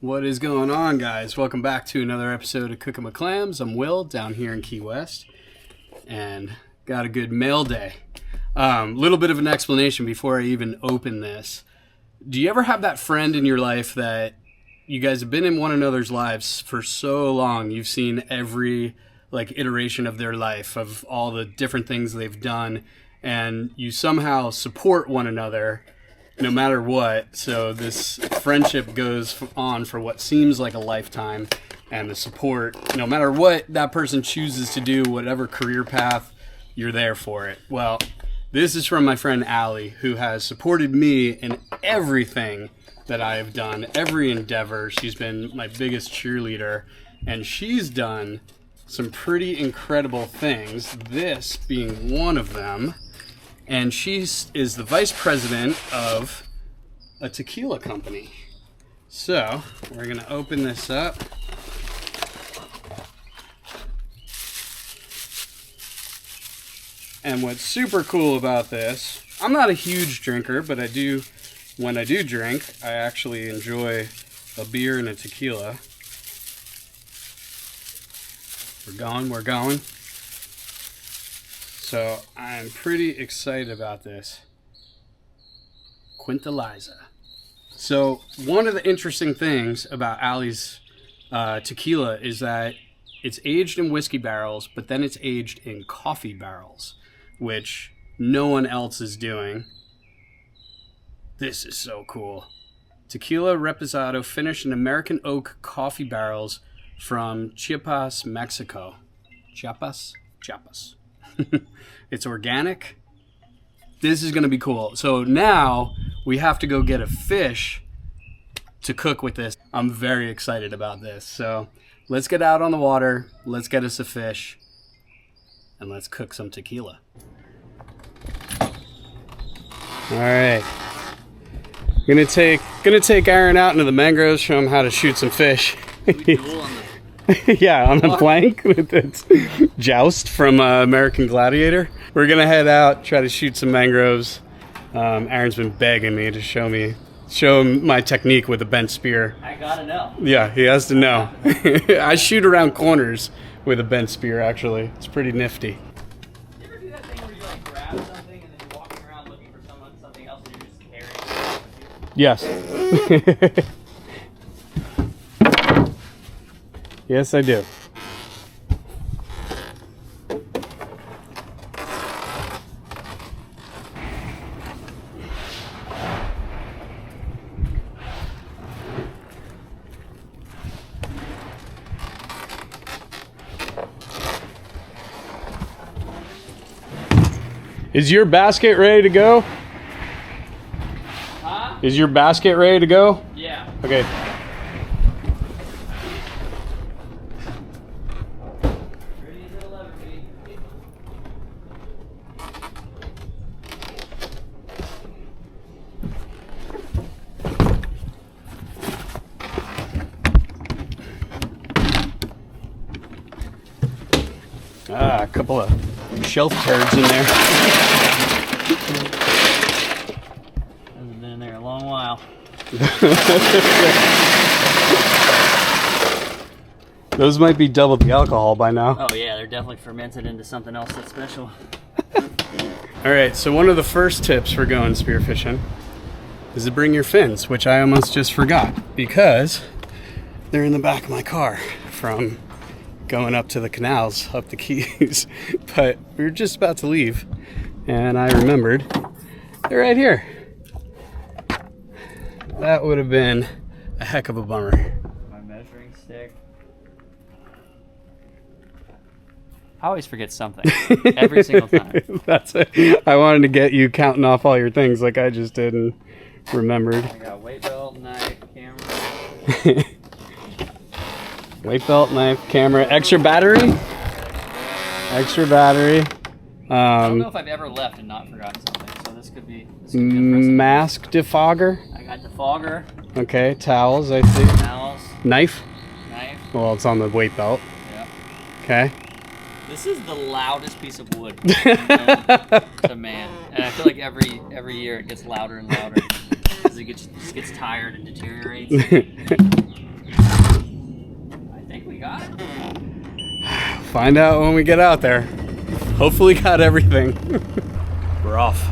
What is going on, guys? Welcome back to another episode of Cooking with Clams. I'm Will, down here in Key West, and got a good mail day. Little bit of an explanation before I even open this. Do you ever have that friend in your life that you guys have been in one another's lives for so long, you've seen every iteration of their life, of all the different things they've done, and you somehow support one another no matter what? So this friendship goes on for what seems like a lifetime, and the support, no matter what that person chooses to do, whatever career path, you're there for it. Well, this is from my friend Allie, who has supported me in everything that I have done, every endeavor. She's been my biggest cheerleader, and she's done some pretty incredible things, this being one of them. And she is the vice president of a tequila company. So we're going to open this up. And what's super cool about this, I'm not a huge drinker, but I do, when I do drink, I actually enjoy a beer and a tequila. We're going. So I'm pretty excited about this. QUINTALIZA. So one of the interesting things about Allie's tequila is that it's aged in whiskey barrels, but then it's aged in coffee barrels, which no one else is doing. This is so cool. Tequila Reposado finished in American oak coffee barrels from Chiapas, Mexico. Chiapas. It's organic. This is going to be cool. So now we have to go get a fish to cook with this. I'm very excited about this. So let's get out on the water. Let's get us a fish. And let's cook some tequila. All right. Gonna take Aaron out into the mangroves, show him how to shoot some fish. Yeah, on the plank with its joust from American Gladiator. We're gonna head out, try to shoot some mangroves. Aaron's been begging me to show him my technique with a bent spear. I gotta know. Yeah, he has to know. I shoot around corners with a bent spear, actually. It's pretty nifty. You ever do that thing where you grab something and then you're walking around looking for something else and you're just carrying it with you? Yes. Yes, I do. Is your basket ready to go? Huh? Is your basket ready to go? Yeah. Okay. A couple of shelf turds in there. Hasn't been in there a long while. Those might be double the alcohol by now. Oh yeah, they're definitely fermented into something else that's special. Alright, so one of the first tips for going spearfishing is to bring your fins, which I almost just forgot because they're in the back of my car from going up to the canals, up the Keys. But we were just about to leave, and I remembered they're right here. That would have been a heck of a bummer. My measuring stick. I always forget something. Every single time. That's it. I wanted to get you counting off all your things like I just did and remembered. I got weight belt, knife, camera. Weight belt, knife, camera, extra battery. I don't know if I've ever left and not forgotten something, so this could be impressive. Mask defogger. I got defogger. Okay, towels, I see. Towels. Knife. Knife. Well, it's on the weight belt. Yeah. Okay. This is the loudest piece of wood to man, and I feel like every year it gets louder and louder as it just gets tired and deteriorates. find out when we get out there. Hopefully got everything. We're off.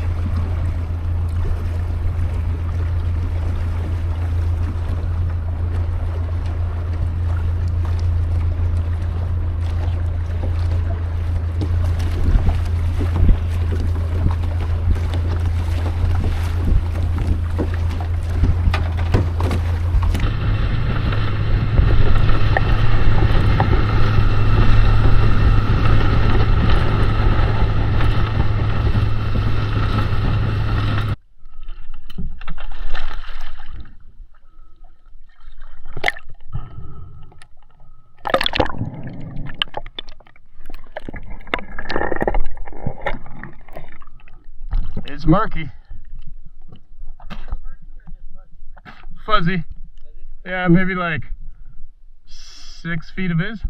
It's murky. Fuzzy. Yeah, maybe like 6 feet of his.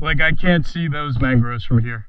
Like I can't see those mangroves from here.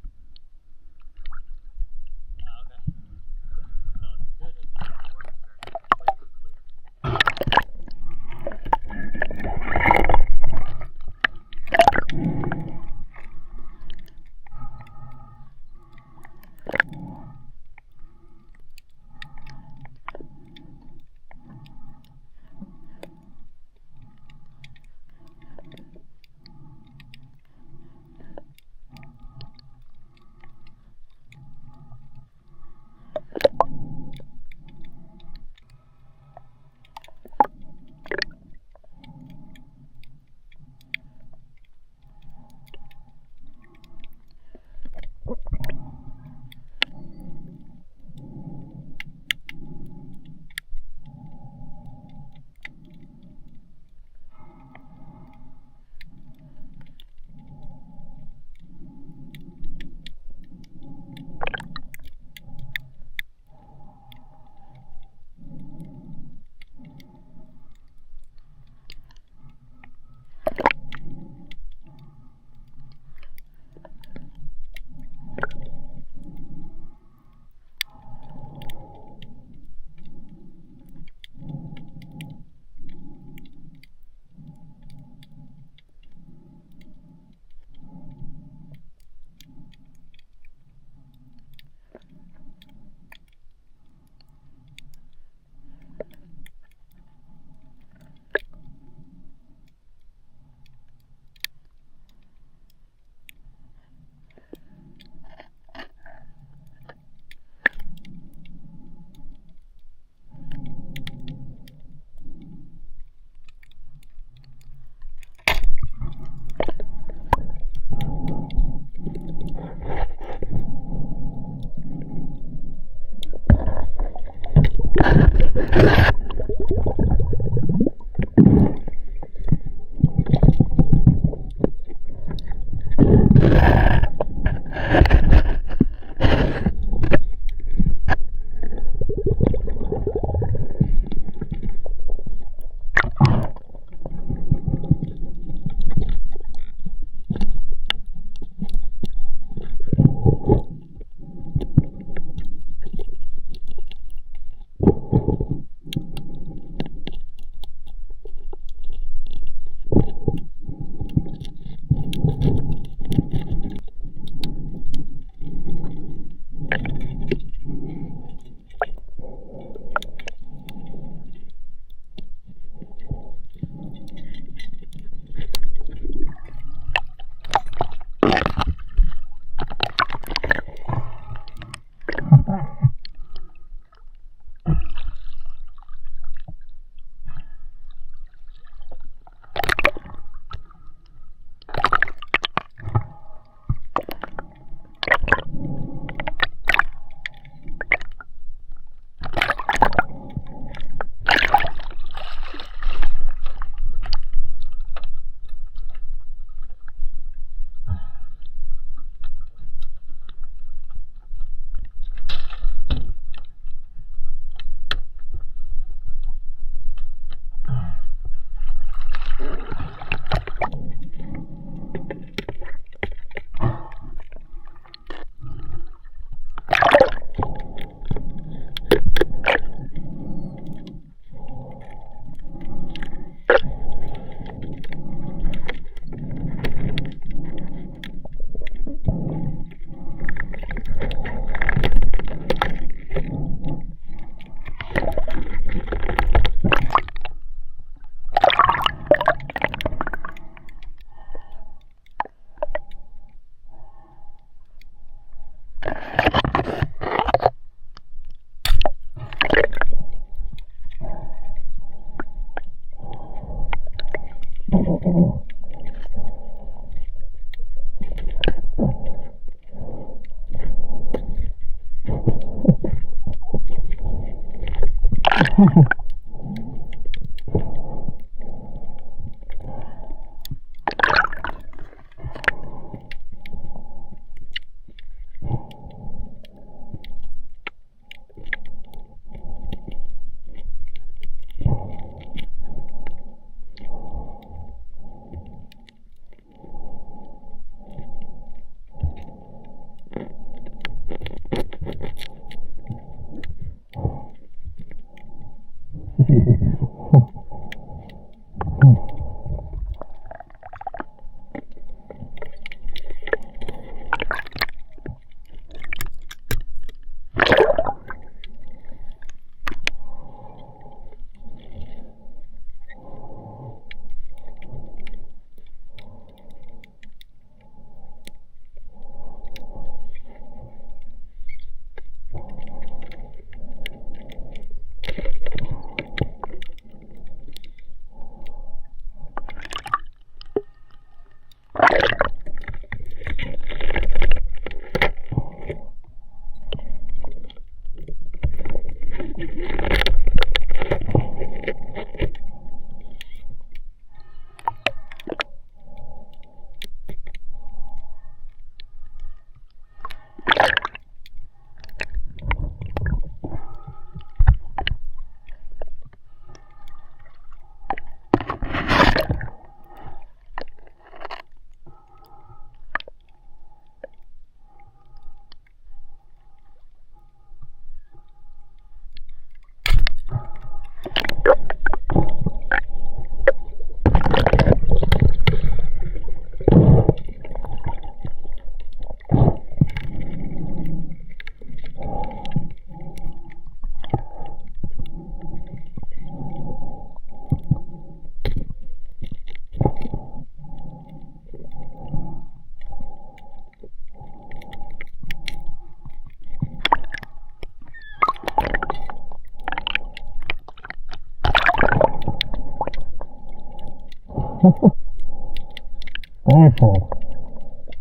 Awful.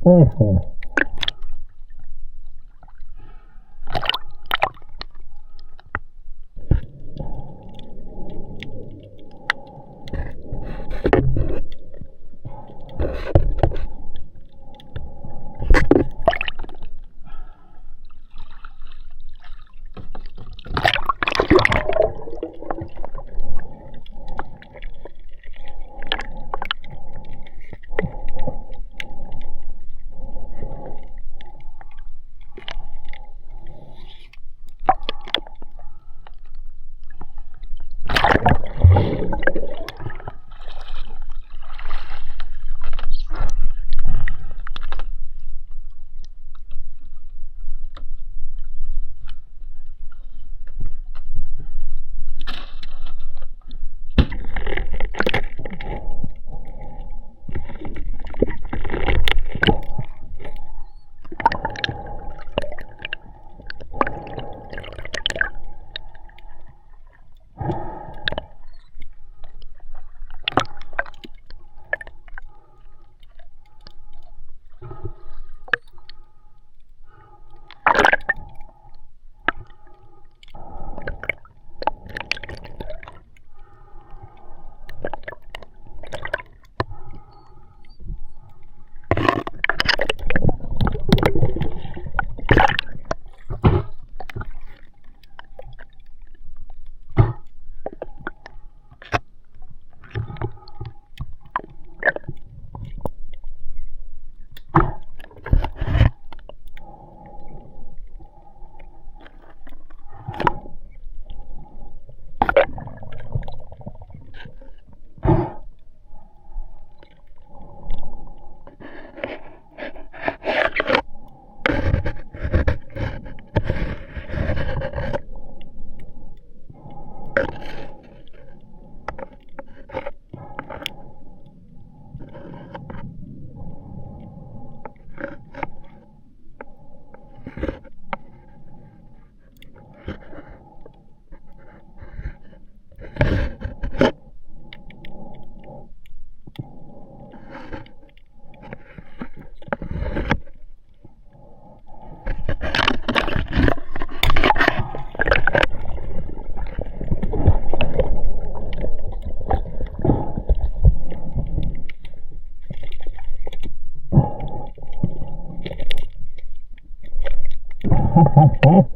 Awful.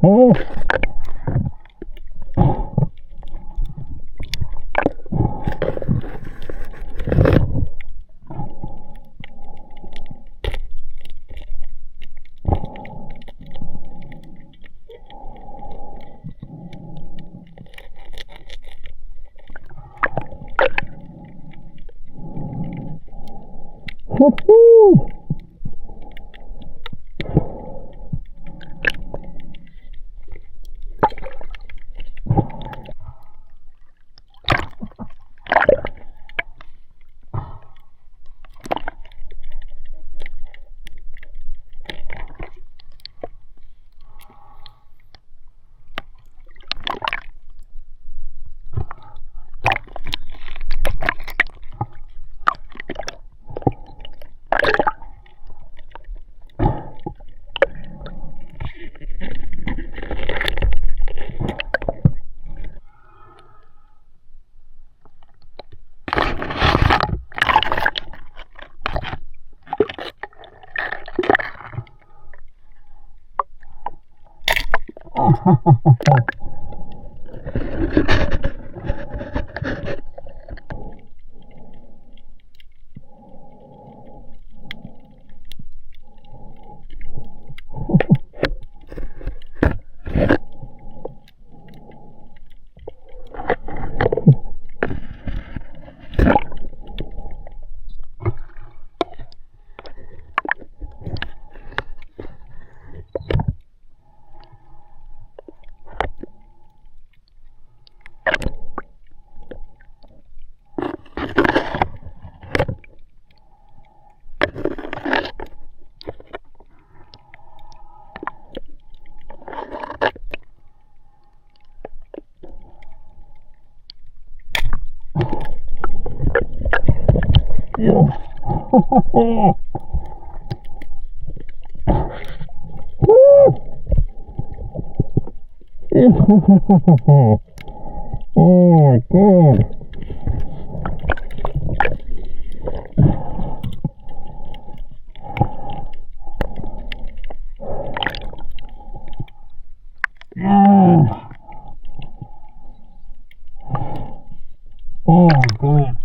Woohoo! Oh, God. Oh, God.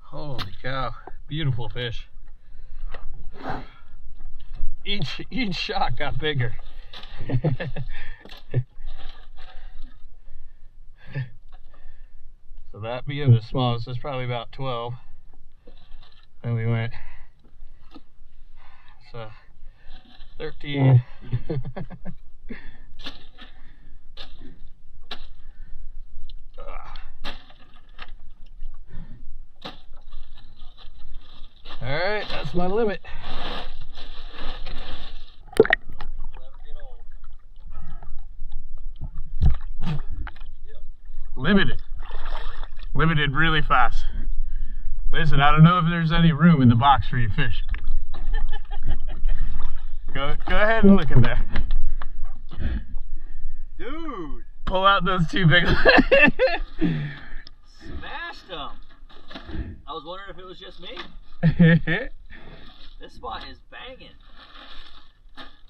Holy cow, beautiful fish. Each shot got bigger. So that being the smallest is probably about 12. Then we went, so 13. All right, that's my limit. Limited really fast. Listen, I don't know if there's any room in the box for your fish. Go ahead and look in there. Dude! Pull out those two big ones. Smashed them! I was wondering if it was just me. This spot is banging.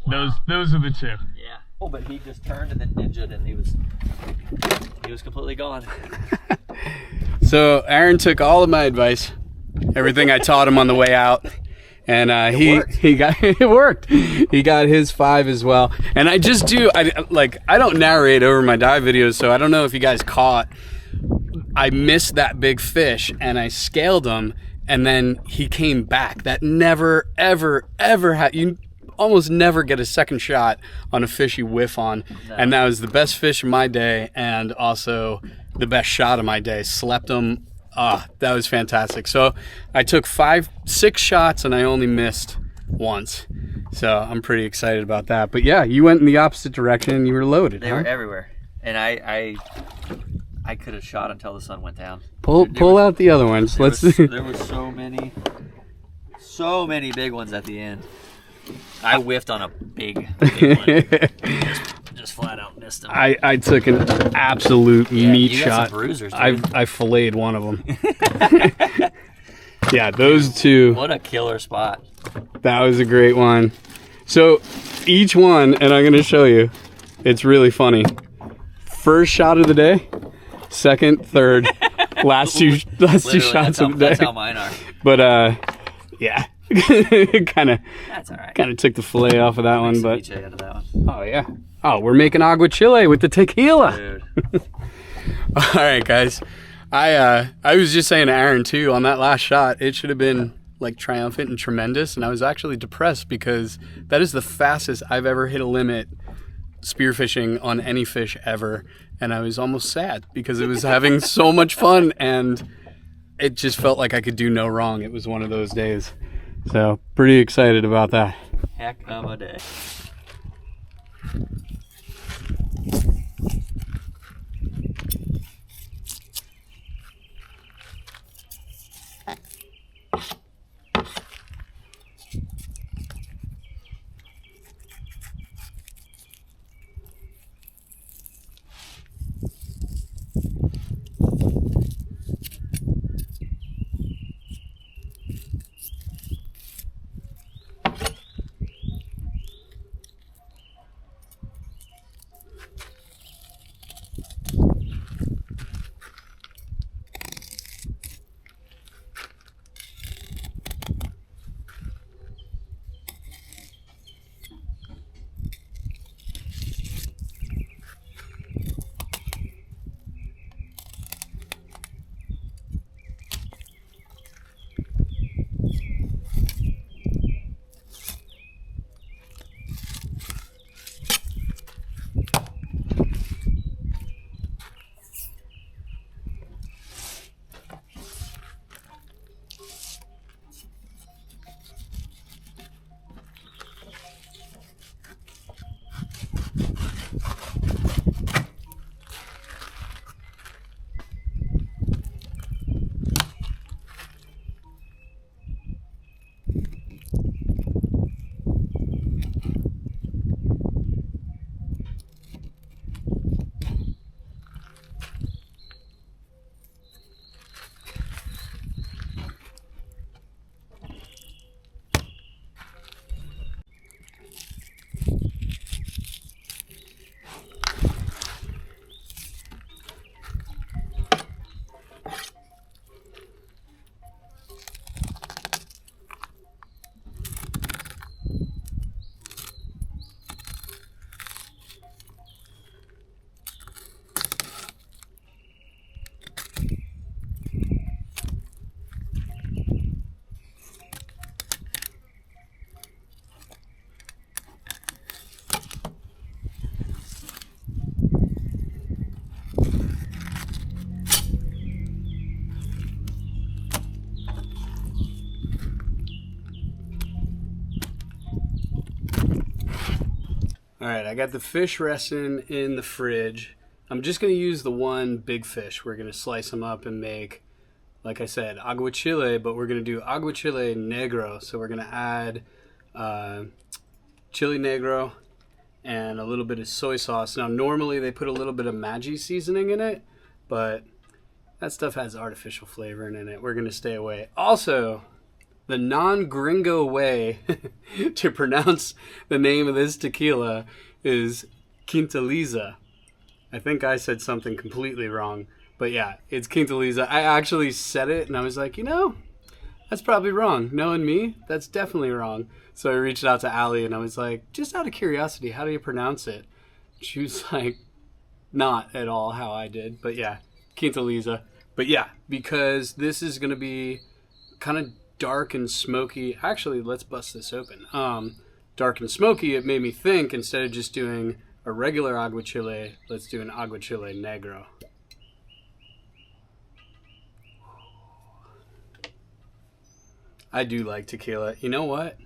Wow. Those are the two. Yeah. Oh, but he just turned and then ninja'd and he was completely gone. So Aaron took all of my advice, everything I taught him on the way out, and he got it worked. He got his 5 as well. And I just do I don't narrate over my dive videos, so I don't know if you guys caught I missed that big fish and I scaled him, and then he came back. That never, ever, ever you almost never get a second shot on a fish you whiff on. No. And that was the best fish of my day and also the best shot of my day. Slept him. That was fantastic. So I took 6 shots and I only missed once. So I'm pretty excited about that. But yeah, you went in the opposite direction and you were loaded. They were everywhere. And I could have shot until the sun went down. Pull out the other ones. There were so many big ones at the end. I whiffed on a big one. Just flat out missed them. I took an absolute meat you shot. Got some bruisers, dude. I filleted one of them. Yeah, those two. What a killer spot. That was a great one. So each one, and I'm going to show you, it's really funny. First shot of the day, second, third, last two shots of the day. That's how mine are. But yeah, kind of took the fillet off of that one. But out of that one. Oh yeah. Oh, we're making aguachile with the tequila. Dude. All right, guys. I was just saying to Aaron too, on that last shot, it should have been like triumphant and tremendous, and I was actually depressed because that is the fastest I've ever hit a limit spearfishing on any fish ever, and I was almost sad because it was having so much fun and it just felt like I could do no wrong. It was one of those days. So pretty excited about that. Heck of a day. All right, I got the fish resting in the fridge. I'm just going to use the one big fish. We're going to slice them up and make, like I said, aguachile, but we're going to do aguachile negro. So we're going to add chili negro and a little bit of soy sauce. Now, normally they put a little bit of Maggi seasoning in it, but that stuff has artificial flavoring in it. We're going to stay away. Also, the non-gringo way to pronounce the name of this tequila is QUINTALIZA. I think I said something completely wrong, but yeah, it's QUINTALIZA. I actually said it and I was like, that's probably wrong. Knowing me, that's definitely wrong. So I reached out to Allie and I was like, just out of curiosity, how do you pronounce it? She was like, not at all how I did, but yeah, QUINTALIZA. But yeah, because this is going to be kind of dark and smoky. Actually, let's bust this open. Dark and smoky, it made me think, instead of just doing a regular aguachile, let's do an aguachile negro. I do like tequila. You know what?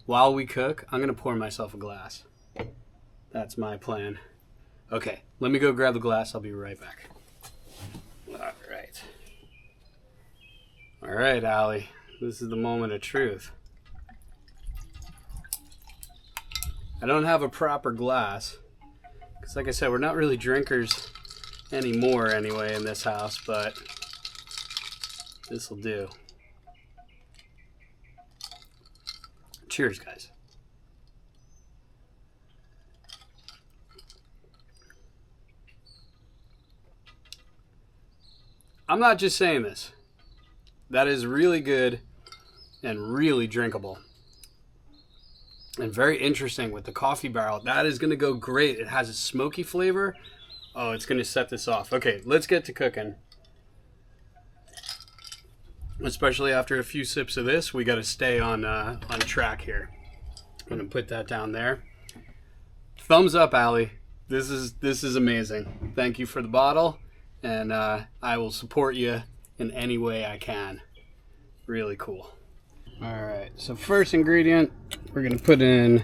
While we cook, I'm going to pour myself a glass. That's my plan. Okay, let me go grab the glass. I'll be right back. All right, Allie. This is the moment of truth. I don't have a proper glass. Because like I said, we're not really drinkers anymore anyway in this house, but this will do. Cheers, guys. I'm not just saying this. That is really good and really drinkable. And very interesting with the coffee barrel. That is going to go great. It has a smoky flavor. Oh, it's going to set this off. Okay, let's get to cooking. Especially after a few sips of this, we got to stay on track here. I'm going to put that down there. Thumbs up, Allie. This is amazing. Thank you for the bottle, and I will support you in any way I can. Really cool. All right, so first ingredient, we're going to put in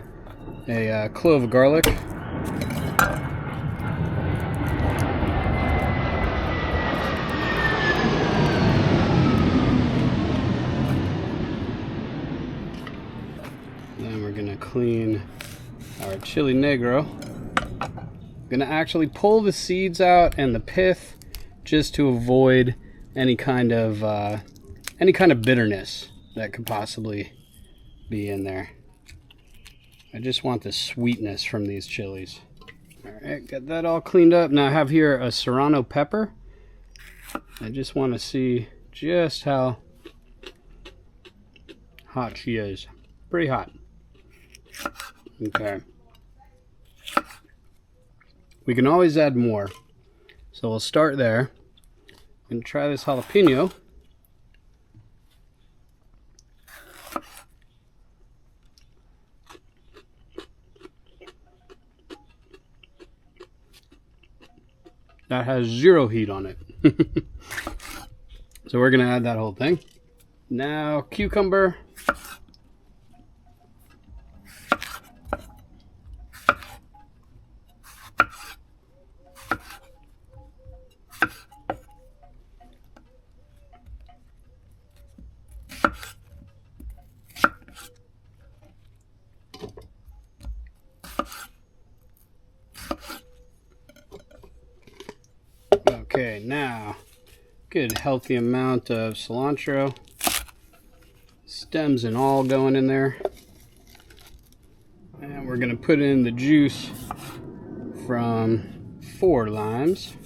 a clove of garlic. Then we're going to clean our chili negro. I'm going to actually pull the seeds out and the pith just to avoid any kind of bitterness that could possibly be in there. I just want the sweetness from these chilies. All right, got that all cleaned up. Now I have here a serrano pepper. I just want to see just how hot she is. Pretty hot. Okay. We can always add more. So we'll start there and try this jalapeno. That has zero heat on it. So we're going to add that whole thing. Now, cucumber. Okay, now, good healthy amount of cilantro. Stems and all going in there. And we're going to put in the juice from 4 limes.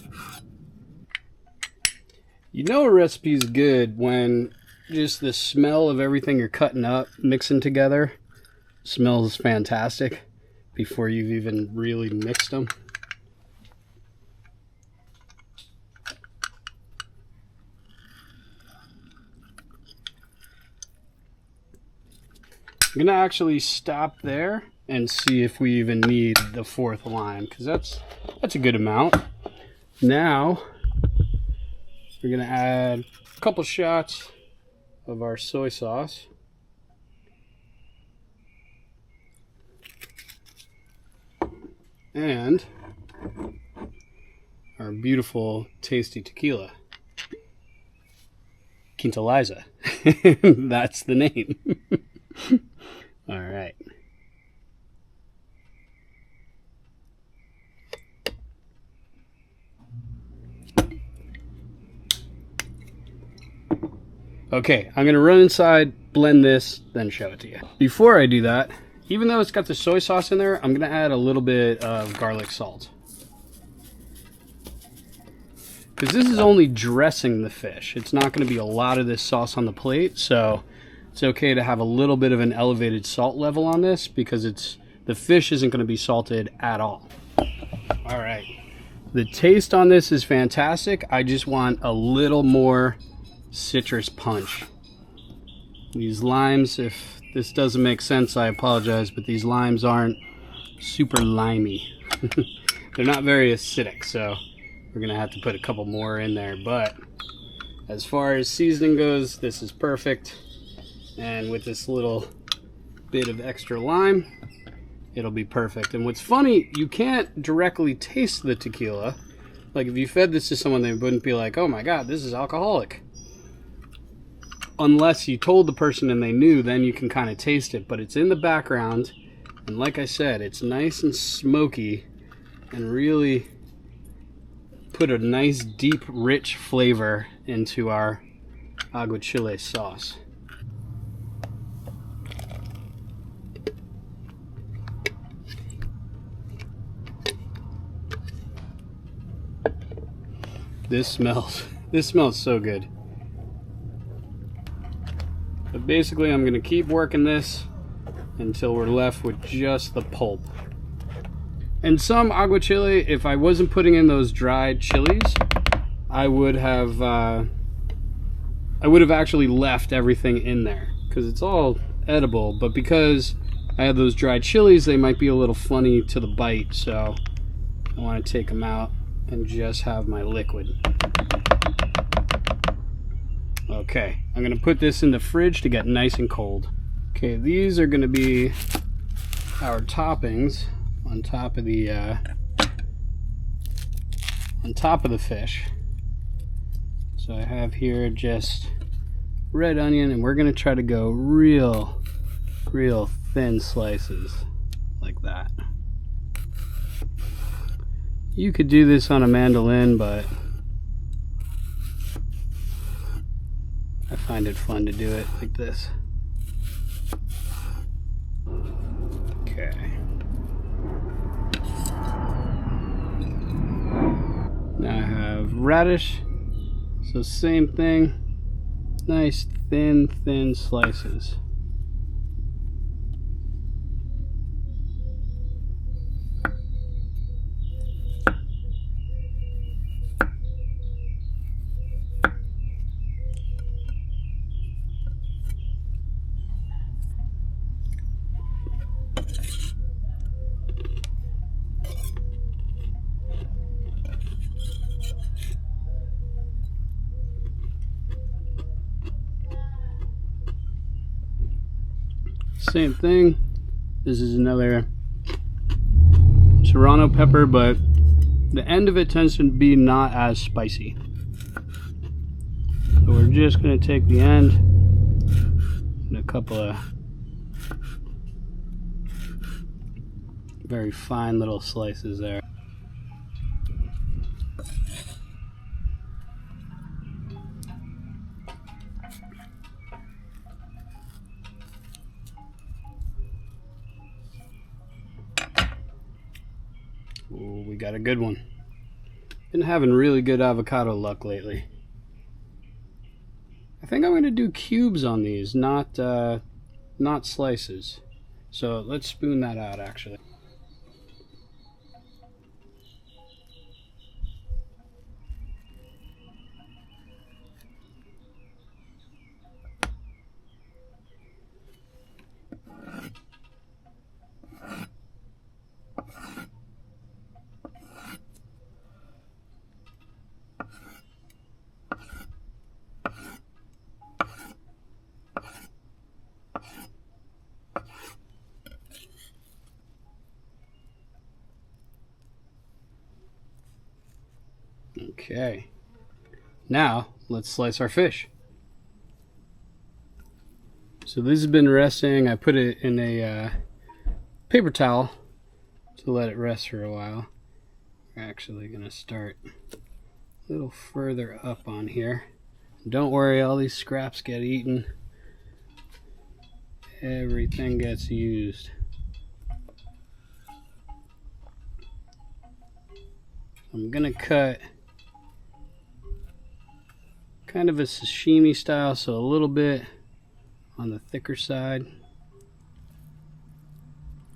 You know a recipe's good when just the smell of everything you're cutting up, mixing together, smells fantastic before you've even really mixed them. I'm gonna actually stop there and see if we even need the 4th lime, because that's a good amount. Now we're gonna add a couple shots of our soy sauce. And our beautiful tasty tequila. QUINTALIZA. That's the name. All right. Okay, I'm gonna run inside, blend this, then show it to you. Before I do that, even though it's got the soy sauce in there, I'm gonna add a little bit of garlic salt. Because this is only dressing the fish. It's not gonna be a lot of this sauce on the plate, so it's okay to have a little bit of an elevated salt level on this because the fish isn't going to be salted at all. All right, The taste on this is fantastic. I just want a little more citrus punch. These limes, if this doesn't make sense, I apologize, but these limes aren't super limey. They're not very acidic, so we're gonna have to put a couple more in there. But as far as seasoning goes, this is perfect. And with this little bit of extra lime, it'll be perfect. And what's funny, you can't directly taste the tequila. Like if you fed this to someone, they wouldn't be like, oh my god, this is alcoholic. Unless you told the person and they knew, then you can kind of taste it. But it's in the background, and like I said, it's nice and smoky and really put a nice deep rich flavor into our aguachile sauce. This smells so good. But basically I'm gonna keep working this until we're left with just the pulp. And some aguachile, if I wasn't putting in those dried chilies, I would have actually left everything in there because it's all edible, but because I have those dried chilies, they might be a little funny to the bite, so I want to take them out and just have my liquid. Okay, I'm gonna put this in the fridge to get nice and cold. Okay, these are gonna be our toppings on top of the fish. So I have here just red onion, and we're gonna try to go real thin slices like that. You could do this on a mandolin, but I find it fun to do it like this. Okay. Now I have radish, so same thing, nice thin slices. Same thing. This is another serrano pepper, but the end of it tends to be not as spicy. So we're just going to take the end and a couple of very fine little slices there. Ooh, we got a good one. Been having really good avocado luck lately. I think I'm going to do cubes on these, not slices. So let's spoon that out actually. Okay, now let's slice our fish. So this has been resting. I put it in a paper towel to let it rest for a while. We're actually going to start a little further up on here. Don't worry, all these scraps get eaten. Everything gets used. I'm going to cut kind of a sashimi style, so a little bit on the thicker side.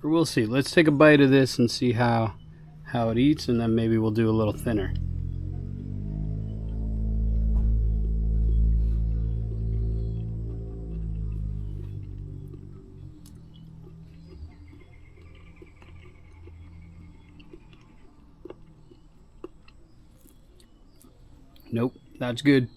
Or we'll see. Let's take a bite of this and see how how it eats, and then maybe we'll do a little thinner. Nope, that's good.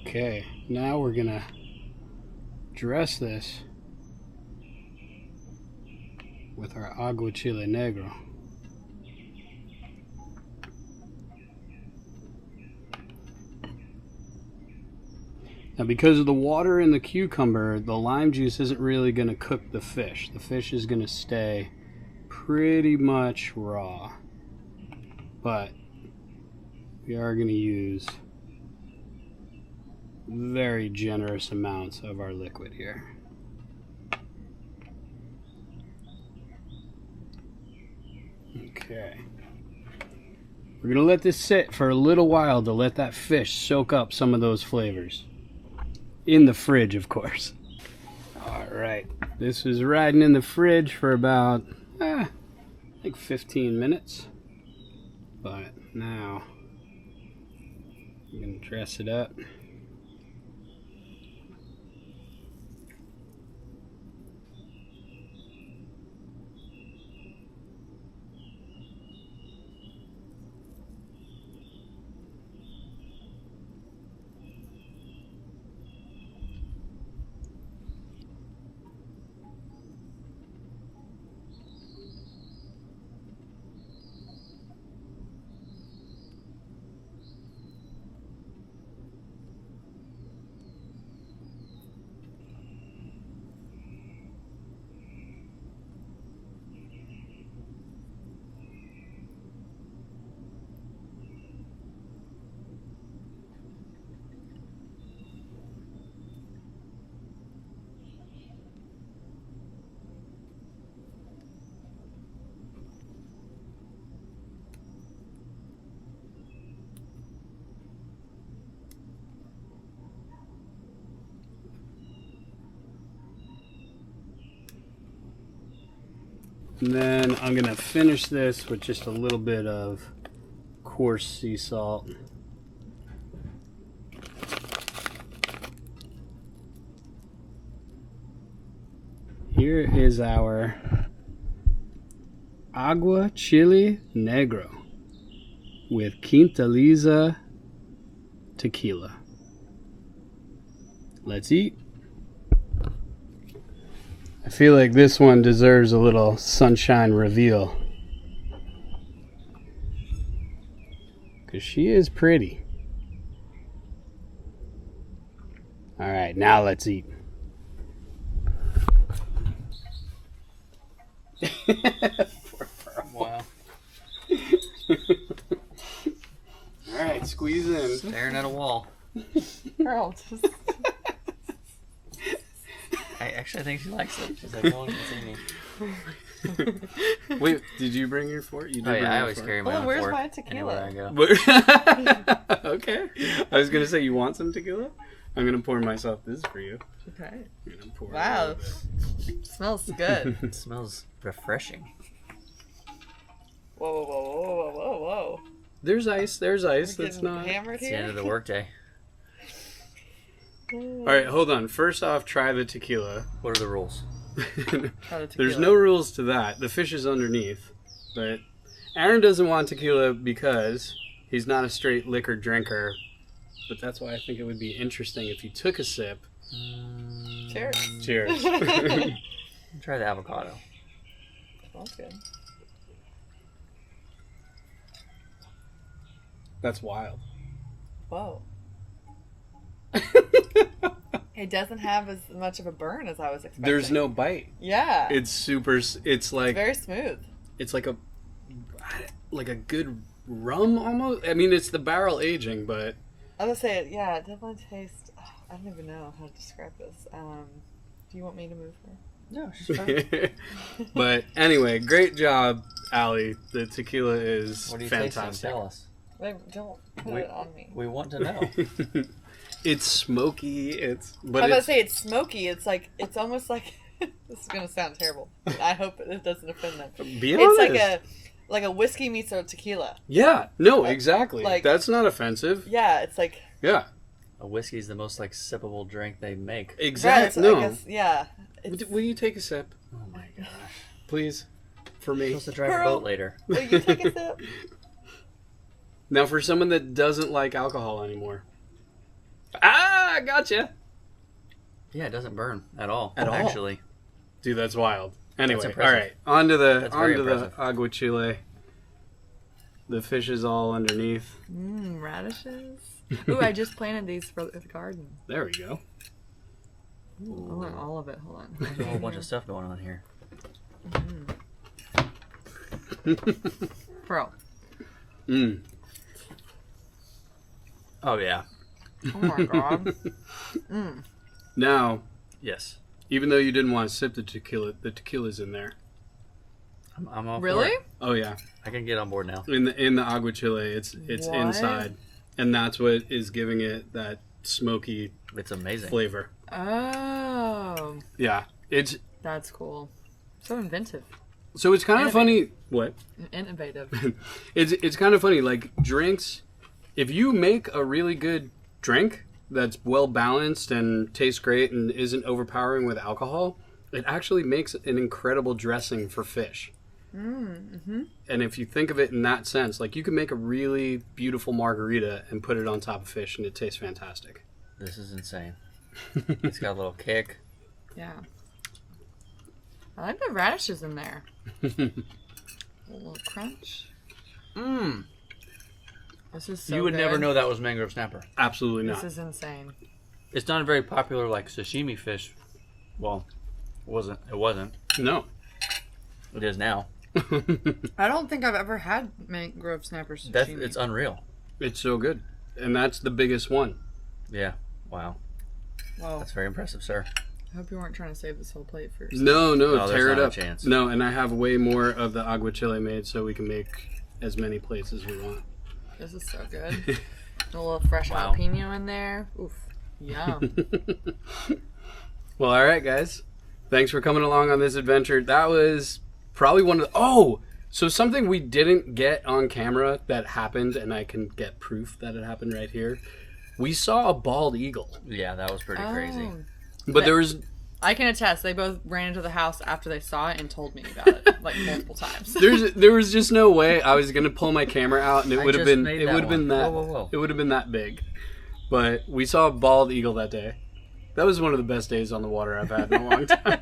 Okay, now we're gonna dress this with our aguachile negro. Now, because of the water in the cucumber, the lime juice isn't really going to cook the fish. The fish is going to stay pretty much raw. But we are going to use very generous amounts of our liquid here. Okay. We're going to let this sit for a little while to let that fish soak up some of those flavors. In the fridge, of course. Alright, this is riding in the fridge for about, I think 15 minutes. But now, I'm going to dress it up. And then I'm going to finish this with just a little bit of coarse sea salt. here is our aguachile negro with QUINTALIZA tequila. Let's eat. I feel like this one deserves a little sunshine reveal. Because she is pretty. Alright, now let's eat. Wow. Alright, squeeze in. Staring at a wall. Girl, just... I actually think she likes it. She's like, no one can see me. Wait, did you bring your fork? You did Oh bring yeah, I your always fork. carry my Well, own where's fork my tequila? anywhere I go. Okay. I was gonna say, you want some tequila? I'm gonna pour myself this for you. Okay. I'm gonna pour Wow. a little Smells good. It smells refreshing. Whoa, whoa, whoa, whoa, whoa, whoa. There's ice. There's ice. We're That's getting not. hammered It's the here. end of the workday. All right, hold on. First off, try the tequila. What are the rules? Try the There's tequila. no rules to that. The fish is underneath, but Aaron doesn't want tequila because he's not a straight liquor drinker. But that's why I think it would be interesting if you took a sip. Cheers. Cheers. Try the avocado. Smells good. That's wild. Whoa. It doesn't have as much of a burn as I was expecting. There's no bite. Yeah. It's super. It's like very smooth. it's like a good rum almost. I mean, it's the barrel aging, but I would say, yeah, it definitely tastes. I don't even know how to describe this. Do you want me to move her? No, she's fine. but anyway, great job, Allie. The tequila is What do you fantastic. taste? Tell us. Wait, don't put Wait. it on me. We want to know. It's smoky. I was about to say it's smoky. It's like it's almost like this is gonna sound terrible. I hope it doesn't offend them. Be It's honest. like a whiskey meets a tequila. Yeah. No. Exactly. like- That's not offensive. Yeah, it's like Yeah. A whiskey's the most like sippable drink they make. right, Exactly. so No. I guess, yeah. It's, Will you take a sip, Oh my gosh. please, for I'm me? supposed to drive a Girl. boat later. will you take a sip? Now, for someone that doesn't like alcohol anymore. Ah, gotcha. Yeah, it doesn't burn at all. At all? Actually. Dude, that's wild. Anyway, all impressive. right. On to the That's very the impressive. aguachile. The fish is all underneath. Radishes. Ooh, I just planted these for the garden. There we go. I want all of it. Hold on. There's a whole bunch of stuff going on here. Bro. Mm. Oh yeah. Oh my god. Now, Yes. even though you didn't want to sip the tequila's in there. I'm all for Really? it. Oh yeah, I can get on board now. in the aguachile, it's What? inside, and that's what is giving it that smoky It's amazing. flavor. Oh, Yeah, it's that's cool. So inventive. so it's kind of funny. What? Innovative. It's kind of funny. Like drinks, if you make a really good drink that's well balanced and tastes great and isn't overpowering with alcohol, it actually makes an incredible dressing for fish. Mm-hmm. And if you think of it in that sense, like you can make a really beautiful margarita and put it on top of fish and it tastes fantastic. This is insane. It's got a little kick. Yeah. I like the radishes in there. A little crunch. Mmm. This is so You would good. never know that was mangrove snapper. Absolutely This not. is insane. It's not a very popular like sashimi fish. Well, it wasn't. No. It is now. I don't think I've ever had mangrove snapper sashimi. It's unreal. It's so good. And that's the biggest one. Yeah. Wow. Whoa. That's very impressive, sir. I hope you weren't trying to save this whole plate for yourself. No, No, tear there's it not a up. chance. No, and I have way more of the aguachile made so we can make as many plates as we want. This is so good. A little fresh Wow. jalapeno in there. Oof. Yum. Well, all right, guys. Thanks for coming along on this adventure. That was probably one of the... So something we didn't get on camera that happened, and I can get proof that it happened right here. We saw a bald eagle. Yeah, that was pretty crazy. But there was I can attest. They both ran into the house after they saw it and told me about it like multiple times. There was just no way I was gonna pull my camera out and it would have been that Whoa. it would have been that big. But we saw a bald eagle that day. That was one of the best days on the water I've had in a long time.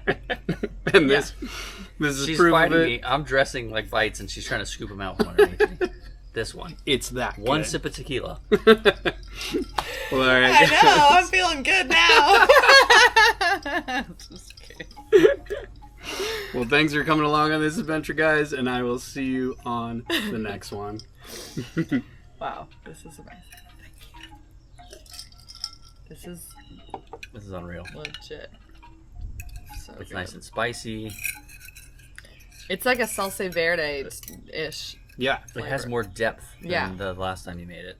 And this is She's proof of fighting it. me. I'm dressing like bites, and she's trying to scoop them out from underneath me. This one. It's that One good. sip of tequila. Well, all right. I know. I'm feeling good now. Just kidding. Well, thanks for coming along on this adventure, guys, and I will see you on the next one. Wow, this is amazing. Thank you. This is Unreal. legit. So It's good. nice and spicy. It's like a salsa verde-ish. Yeah. It has more depth Yeah. than the last time you made it.